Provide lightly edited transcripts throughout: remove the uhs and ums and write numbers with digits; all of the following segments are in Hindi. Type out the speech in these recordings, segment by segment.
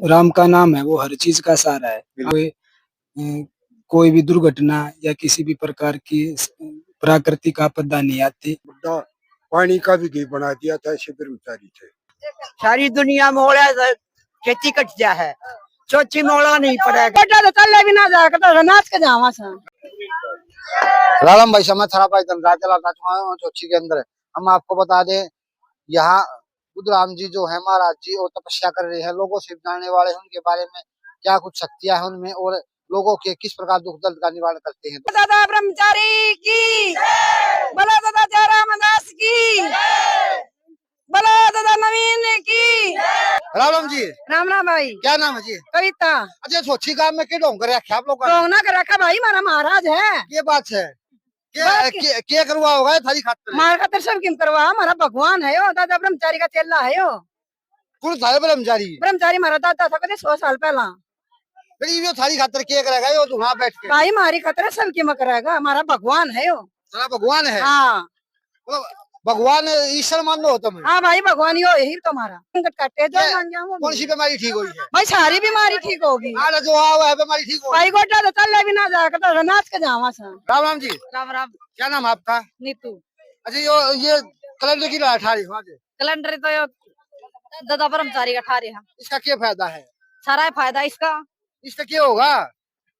राम का नाम है, वो हर चीज का सहारा है। कोई भी दुर्घटना या किसी भी प्रकार की प्राकृतिक आपदा नहीं आती। बुड्ढा पानी का भी घी बना दिया था, ऐसे ब्रह्मचारी थे। सारी दुनिया मोड़ा खेती कट जा है, चौथी मोड़ा नहीं पड़ेगा तो चल भी ना जाएगा तो नाच के जावा सा। राम भाई समय थरा भाई धनराज चलाता चोची के अंदर है। हम आपको बता दें, यहाँ बुद्धराम जी जो है महाराज जी और तपस्या कर रहे हैं, लोगों से जानने वाले हैं उनके बारे में क्या कुछ शक्तियां हैं उनमें और लोगों के किस प्रकार दुख दर्द का निवारण करते हैं। दादा ब्रह्मचारी की, बोला दादा जयरामदास की, बोला दादा नवीन की। राम जी, राम राम भाई। क्या नाम है जी? कविता। अच्छा, सोची गांव में क्या ढोंग कर रखे आप लोग? ढोंगना कर रखा भाई, हमारा महाराज है। ये बात है, क्या करवा होगा थारी खातिर? हमारे खातिर सब किम करवा, हमारा भगवान है यो, दादा ब्रह्मचारी का चेला है यो। कौन था ब्रह्मचारी? ब्रह्मचारी हमारा दादा था कदे 100 साल पहला। यो थारी खातिर क्या करेगा यो वहाँ बैठ के? भाई हमारी खातिर सब किम करेगा, हमारा भगवान है यो। तेरा भगवान है? हाँ भगवान ईश्वर मान लो तुम? हाँ भाई भगवान यो यही तुम्हारा संकट काटे जो मान जाऊं। कौन सी बीमारी ठीक हुई है? भाई सारी बीमारी ठीक होगी। जो हुआ है बीमारी ठीक होगी। भाई गोटा तो चल भी ना जाएगा तो नाच के जावा सा। राम राम जी। राम राम। क्या नाम है आपका? नीतू। अच्छा, ये कैलेंडर की ठारी कैलेंडर तो यो दादा ब्रह्मचारी का ठारे है। इसका क्या फायदा है? सारा फायदा इसका। इसका क्या होगा?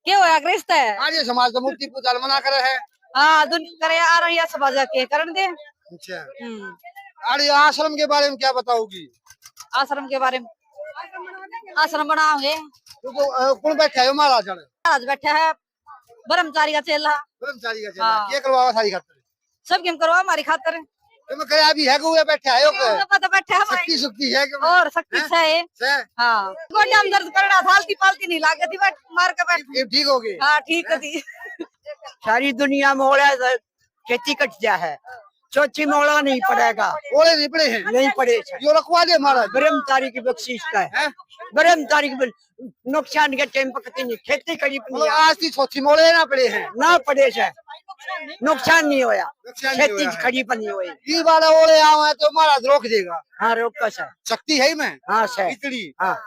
क्या होया ग्रस्त है आज ये समाज तो मुक्ति पूजा मना करे है। हाँ दुनिया करे आ रही है समाज के कारण दे। अच्छा, अरे आश्रम के बारे में क्या बताओगी? आश्रम के बारे में आश्रम बनाओगे तो कौन बैठा है महाराज? महाराज बैठा है ब्रह्मचारी का चेला। ब्रह्मचारी का चेला क्या करवाओ सारी खातिर? सब किम करवा हमारी खातिर। तुम करे अभी है को बैठा है तो बैठा है शक्ति शक्ति है कि और शक्ति है। हाँ गोड्या में दर्द करना थालती पालती नहीं लागे थी बैठ मार के बैठ ठीक हो गई। हाँ ठीक थी। सारी दुनिया मोड़ा खेती कट जा है, चौथी मोड़ा नहीं पड़ेगा। ओले नहीं पड़े हैं? नहीं पड़े। यो रखवा दे महाराज। ब्रह्मचारी की बख्शीश का है। ब्रह्मचारी की नुकसान के टाइम पर कती नहीं खेती करी आज की चौथी मोड़े ना पड़े हैं? ना पड़े से नुकसान नहीं होया, खेती खड़ी पर नहीं हुई। ये वाला ओले आवे तो महाराज रोक देगा। हाँ रोक का शक्ति है मैं। हाँ सर इतनी हाँ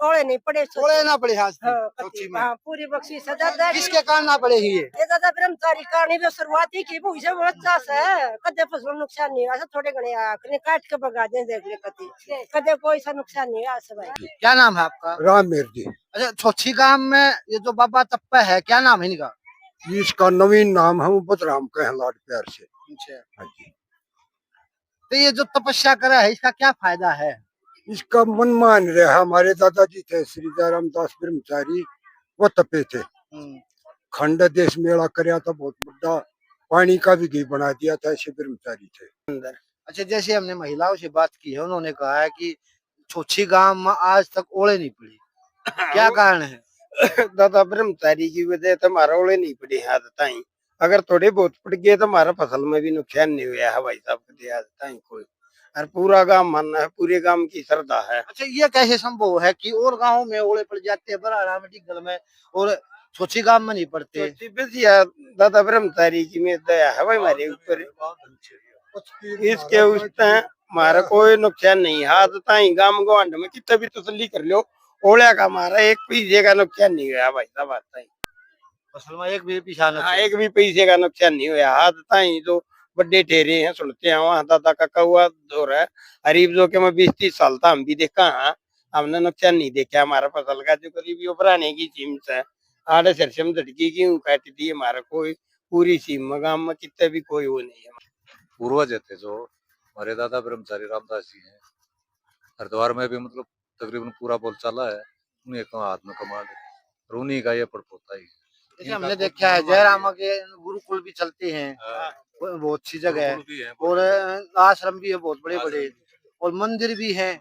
ओले नहीं पड़े ओले ना पड़े आज चौथी में। हाँ पूरी बख्शी सजा किसके कारण ना पड़े ही ये दादा ब्रह्मचारी कहानी तो शुरुआती की वो इसे बहुत चास है, कदे फसल नुकसान नहीं हुआ थोड़े घने आखने काट के भगा दे देख ले कति कदे कोई सा नुकसान नहीं हुआ भाई। क्या नाम है आपका? रामवीर जी। अच्छा, छोची गांव में ये जो बाबा तप्पा है क्या नाम है इनका? इसका नवीन नाम है, वो बुद्धराम का है, लाड प्यार से। अच्छा जी। तो ये जो तपस्या करा है इसका क्या फायदा है? इसका मन मान रहा है। हमारे दादाजी थे श्री जयराम दास ब्रह्मचारी, वो तपे थे। खंड देश मेला कराया था बहुत बड़ा, पानी का भी घी बना दिया था, ऐसे ब्रह्मचारी थे। अच्छा, जैसे हमने महिलाओं से बात की है उन्होंने कहा है कि छोची गांव में आज तक ओले नहीं पड़ी, क्या कारण है? दादा ब्रह्मचारी की वजह से हमारा ओले नहीं पड़ी है आज ताई। अगर थोड़े बहुत पड़ गए तो हमारा फसल में भी नुकसान नहीं हुआ है भाई साहब के आज ताई कोई। और पूरा गांव मानना है, पूरे गांव की श्रद्धा है। अच्छा, ये कैसे संभव है कि और गाँव में ओले पड़ जाते हैं बराड़ा में टिकल में और छोची गांव में नहीं पड़ते? दादा ब्रह्मचारी की में दया है भाई हमारे ऊपर, इसके उस हमारा कोई नुकसान नहीं। हाथ ताई गांव गवांड में कितना भी तसल्ली कर लो, ओला का हमारा एक पैसे का नुकसान नहीं हुआ भाई साहब। फसल में एक भी पिछा हाँ, एक भी पैसे का नुकसान नहीं हुआ। हाथ ताई जो बड़े ठहरे हैं सुनते हैं वहाँ दादा का कौआ दौर है हरीब जो के मैं 20-30 साल था हम भी देखा। हाँ, हमने नुकसान नहीं देखा हमारा फसल का। जो करीब उपराने की सीम है आड़े सरसम झटकी की काट दी हमारा कोई पूरी सीम में गाँव में कितने भी कोई वो नहीं है। पूर्वज थे जो हमारे दादा ब्रह्मचारी रामदास जी हैं, हरिद्वार में भी मतलब तकरीबन पूरा बोल चला है उन्हीं का हाथ में कमांड और उन्हीं का ये पड़पोता ही। जैसे हमने देखा है जयराम के गुरुकुल भी चलते हैं, बहुत अच्छी जगह है और आश्रम भी है बहुत बड़े बड़े और मंदिर भी है,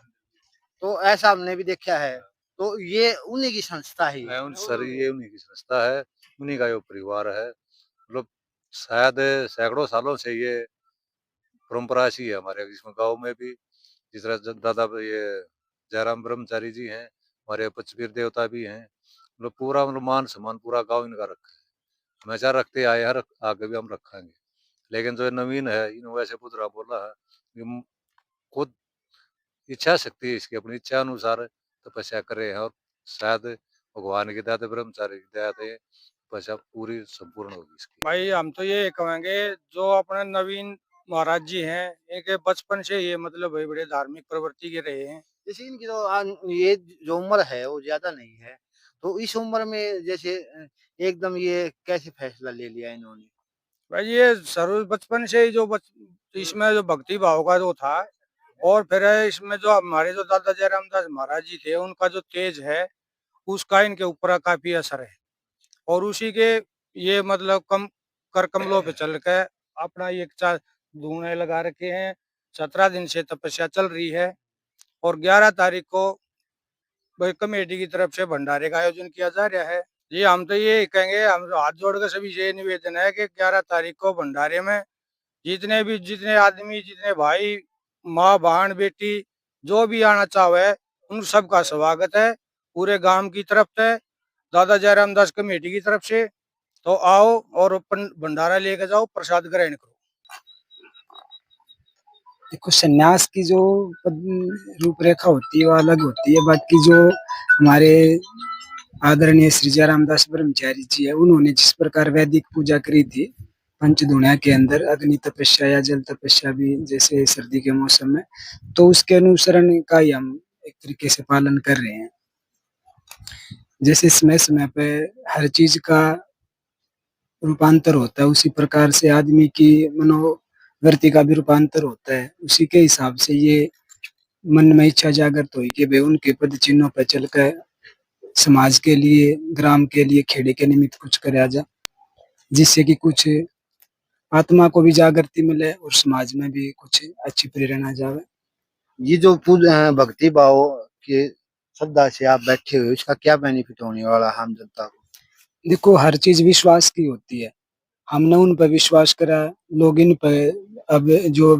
तो ऐसा हमने भी देखा है। तो ये उन्हीं की संस्था है सर, ये उन्हीं की संस्था है, उन्हीं का ये परिवार है। मतलब शायद सैकड़ों सालों से ये परंपरा ऐसी है हमारे इसमें गांव में भी। जिस तरह दादा ये जयराम ब्रह्मचारी जी हैं, हमारे पचवीर देवता भी हैं। मतलब पूरा मतलब मान सम्मान पूरा गांव इनका रखा है, हमेशा रखते आए हैं, आगे भी हम रखेंगे। लेकिन जो नवीन है इन वैसे पुतरा बोला है खुद इच्छा शक्ति है इसकी, अपनी इच्छा अनुसार तपस्या कर रहे हैं और शायद भगवान की दया से, ब्रह्मचारी की दया से तपस्या पूरी संपूर्ण होगी इसकी। भाई हम तो ये कहेंगे जो अपने नवीन महाराज जी हैं, इनके बचपन से ये मतलब बड़े बड़े धार्मिक प्रवृत्ति के रहे हैं। जैसे इनकी तो ये जो उम्र है वो ज्यादा नहीं है, तो इस उम्र में जैसे एकदम ये कैसे फैसला ले लिया इन्होंने? भाई ये सर्व बचपन से ही इसमें जो भक्ति भाव का जो था, और फिर इसमें जो हमारे जो दादा जयराम दास महाराज जी थे, उनका जो तेज है उसका इनके ऊपर काफी असर है। और उसी के ये मतलब कर कमलों पे चल के अपना ये धूने लगा रखे हैं। 17 दिन से तपस्या चल रही है और 11 तारीख को भाई कमेटी की तरफ से भंडारे का आयोजन किया जा रहा है। जी हम तो ये कहेंगे, हम हाथ जोड़ कर सभी से निवेदन है कि 11 तारीख को भंडारे में जितने आदमी, जितने भाई, माँ, बहन, बेटी जो भी आना चाहे उन सबका स्वागत है पूरे गांव की तरफ से, दादा जयराम दास कमेटी की तरफ से। तो आओ और भंडारा लेके जाओ, प्रसाद ग्रहण करो। देखो, सन्यास की जो रूपरेखा होती है वो अलग होती है। बाकी जो हमारे आदरणीय श्री जयराम दास ब्रह्मचारी जी है, उन्होंने जिस प्रकार वैदिक पूजा करी थी पंचदुनिया के अंदर, अग्नि तपस्या या जल तपस्या भी जैसे सर्दी के मौसम में, तो उसके अनुसरण का ही हम एक तरीके से पालन कर रहे हैं। जैसे समय समय पे हर चीज का रूपांतर होता है, उसी प्रकार से आदमी की मनोवृत्ति का भी रूपांतर होता है। उसी के हिसाब से ये मन में इच्छा जागृत हुई कि भाई उनके पद चिन्हों पर चलकर समाज के लिए, ग्राम के लिए, खेड़े के निमित्त कुछ कराया जा, जिससे कि कुछ आत्मा को भी जागृति मिले और समाज में भी कुछ अच्छी प्रेरणा जावे। ये जो भक्ति भाव के श्रद्धा से आप बैठे हुए, उसका क्या बेनिफिट होने वाला है आम जनता को? देखो, हर चीज विश्वास की होती है। हमने उन पर विश्वास करा, लोग इन पर अब जो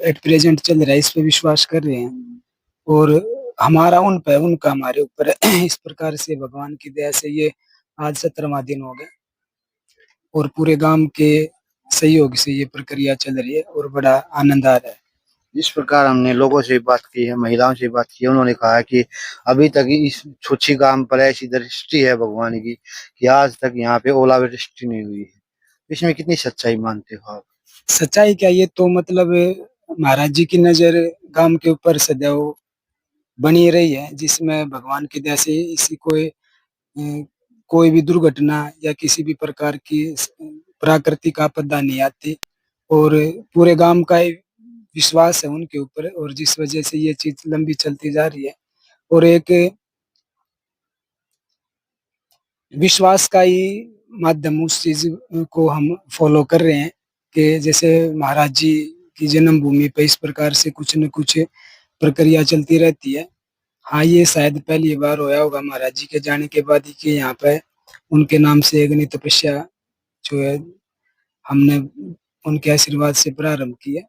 एट प्रेजेंट चल रहा है इस पे विश्वास कर रहे हैं, और हमारा उन पे, उनका हमारे ऊपर इस प्रकार से भगवान की दया से ये आज 17वां दिन हो गया और पूरे गांव के सहयोग से ये प्रक्रिया चल रही है और बड़ा आनंद आ रहा है। जिस प्रकार हमने लोगों से बात की है, महिलाओं से बात की है, उन्होंने कहा कि अभी तक इस छुच्छी गांव पर ऐसी दृष्टि है भगवान की कि आज तक यहाँ पे ओलावृष्टि नहीं हुई है। इसमें कितनी सच्चाई मानते हो आप? सच्चाई क्या, ये तो मतलब महाराज जी की नजर गांव के ऊपर सदैव बनी रही है, जिसमें भगवान की दया से इसी कोई भी दुर्घटना या किसी भी प्रकार की प्राकृतिक आपदा नहीं आती, और पूरे गांव का विश्वास है उनके ऊपर, और जिस वजह से ये चीज लंबी चलती जा रही है और एक विश्वास का ही माध्यम उस चीज को हम फॉलो कर रहे हैं कि जैसे महाराज जी की जन्मभूमि पे इस प्रकार से कुछ न कुछ प्रक्रिया चलती रहती है। हाँ, ये शायद पहली बार होया होगा महाराज जी के जाने के बाद ही कि यहाँ पे उनके नाम से अग्नि तपस्या जो है हमने उनके आशीर्वाद से प्रारंभ किया।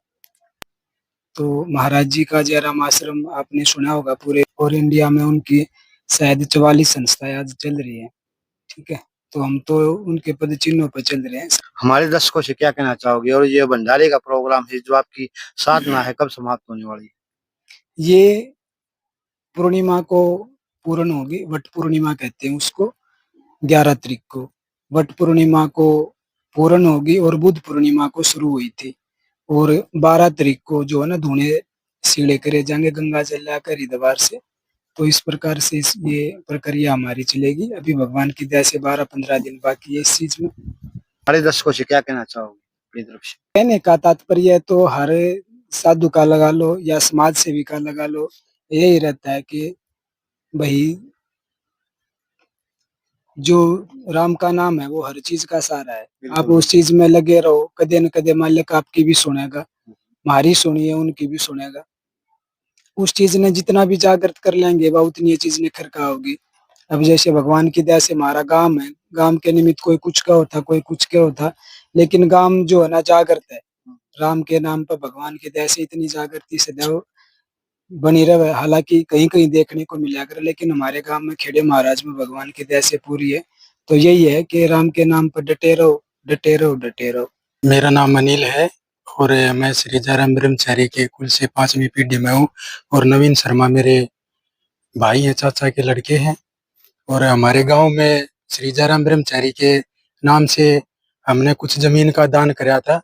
तो महाराज जी का जयराम आश्रम आपने सुना होगा, पूरे और इंडिया में उनकी शायद 44 संस्थाएं आज चल रही है। ठीक है, तो हम तो उनके पद चिन्हों पर चल रहे हैं। हमारे दर्शकों से क्या कहना चाहोगे? और ये भंडारे का प्रोग्राम है जो आपकी साधना है, कब समाप्त होने वाली है? ये पूर्णिमा को पूर्ण होगी, वट पूर्णिमा कहते हैं उसको, 11 तारीख को वट पूर्णिमा को पूर्ण होगी और बुध पूर्णिमा को शुरू हुई थी, और 12 तारीख को जो है ना धूणे सीड़े करे जाएंगे गंगा जल लाकर हरिद्वार से। तो इस प्रकार से ये प्रक्रिया हमारी चलेगी। अभी भगवान की दया से 12-15 दिन बाकी है इस चीज में। हमारे दर्शकों से क्या कहना चाहोगे अपनी तरफ से? कहने का तात्पर्य तो हर साधु का लगा लो या समाज सेवी का लगा लो, यही रहता है कि भाई जो राम का नाम है वो हर चीज का सहारा है। आप उस चीज में लगे रहो, कदे न कदे मालिक आपकी भी सुनेगा, हमारी सुनिए उनकी भी सुनेगा। उस चीज ने जितना भी जागृत कर लेंगे वह उतनी ये चीज निखर का होगी। अब जैसे भगवान की दया से हमारा गांव है, गांव के निमित्त कोई कुछ का होता, कोई कुछ का होता, लेकिन गांव जो है ना जागृत है राम के नाम पर। भगवान की दया से इतनी जागृति सदैव बनी रहे। हालांकि कहीं कहीं देखने को मिला कर, लेकिन हमारे गांव में खेड़े महाराज में भगवान की दया से पूरी है। तो यही है कि राम के नाम पर डटे रहो, डटे रहो, डटे रहो। मेरा नाम अनिल है और मैं श्री जयराम ब्रह्मचारी के कुल से 5वीं पीढ़ी में हूँ, और नवीन शर्मा मेरे भाई हैं, चाचा के लड़के हैं। और हमारे गांव में श्री जयराम ब्रह्मचारी के नाम से हमने कुछ जमीन का दान कराया था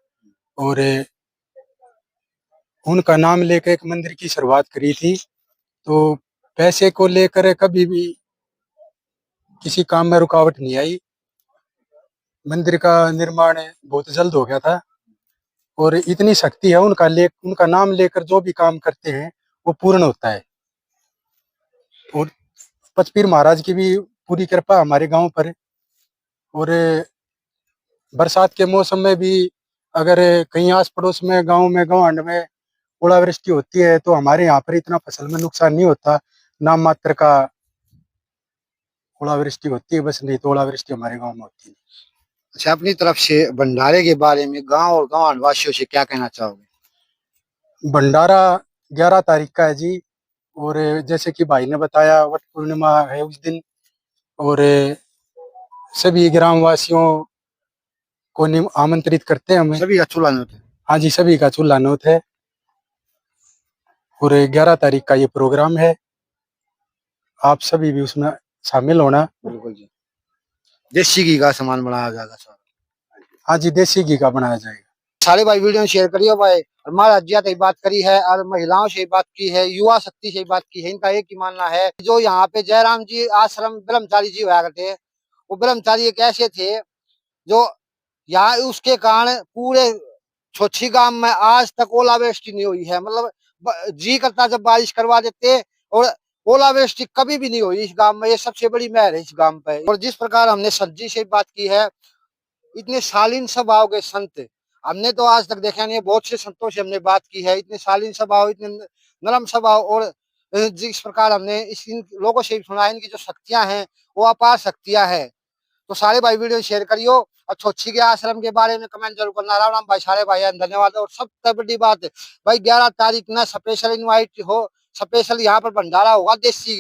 और उनका नाम लेकर एक मंदिर की शुरुआत करी थी। तो पैसे को लेकर कभी भी किसी काम में रुकावट नहीं आई। मंदिर का निर्माण बहुत जल्द हो गया था और इतनी शक्ति है उनका नाम लेकर जो भी काम करते हैं वो पूर्ण होता है। और पचपीर महाराज की भी पूरी कृपा हमारे गांव पर है। और बरसात के मौसम में भी अगर कहीं आस पड़ोस में गांव में ओलावृष्टि होती है तो हमारे यहाँ पर इतना फसल में नुकसान नहीं होता। नाम मात्र का ओलावृष्टि होती है बस, नहीं तो ओलावृष्टि हमारे गांव में होती है। अच्छा, अपनी तरफ से भंडारे के बारे में गांव और गांव वासियों से क्या कहना चाहोगे? भंडारा 11 तारीख का है जी। और जैसे कि भाई ने बताया वट पूर्णिमा है उस दिन। और सभी ग्रामवासियों को आमंत्रित करते हैं हमें। सभी का चूल्हा नौत है। हाँ जी, सभी का चूल्हा नौत है। और 11 तारीख का ये प्रोग्राम है, आप सभी भी उसमें शामिल होना। बिल्कुल जी। देसी घी का सामान बनाया जाएगा सर। हाँ जी, देसी घी का बनाया जाएगा। सारे भाई वीडियो शेयर करिए भाई। और महाराज जी से बात करी है और महिलाओं से बात की है, युवा शक्ति से बात की है। इनका एक ही मानना है जो यहाँ पे जयराम जी आश्रम ब्रह्मचारी जी हुआ करते हैं, वो ब्रह्मचारी एक ऐसे थे जो यहाँ उसके कारण पूरे छोछी गांव में आज तक ओलावृष्टि नहीं हुई है। मतलब जी करता जब बारिश करवा देते और ओलावृष्टि कभी भी नहीं हुई इस गांव में। ये सबसे बड़ी मेहर है इस गांव पे। और जिस प्रकार हमने संत जी से बात की है, इतने शालीन स्वभाव के संत हमने तो आज तक देखा नहीं है। बहुत से संतों से हमने बात की है, इतने शालीन स्वभाव, इतने नरम स्वभाव। और जिस प्रकार हमने इन लोगों से सुना है, इनकी जो शक्तियां हैं वो अपार शक्तियां हैं। तो सारे भाई वीडियो शेयर करियो और छोछी के आश्रम के बारे में कमेंट जरूर करना। राम राम भाई, सारे भाई धन्यवाद। और सबसे बड़ी बात भाई 11 तारीख ना स्पेशल इनवाइट हो, स्पेशल यहाँ पर भंडारा होगा देसी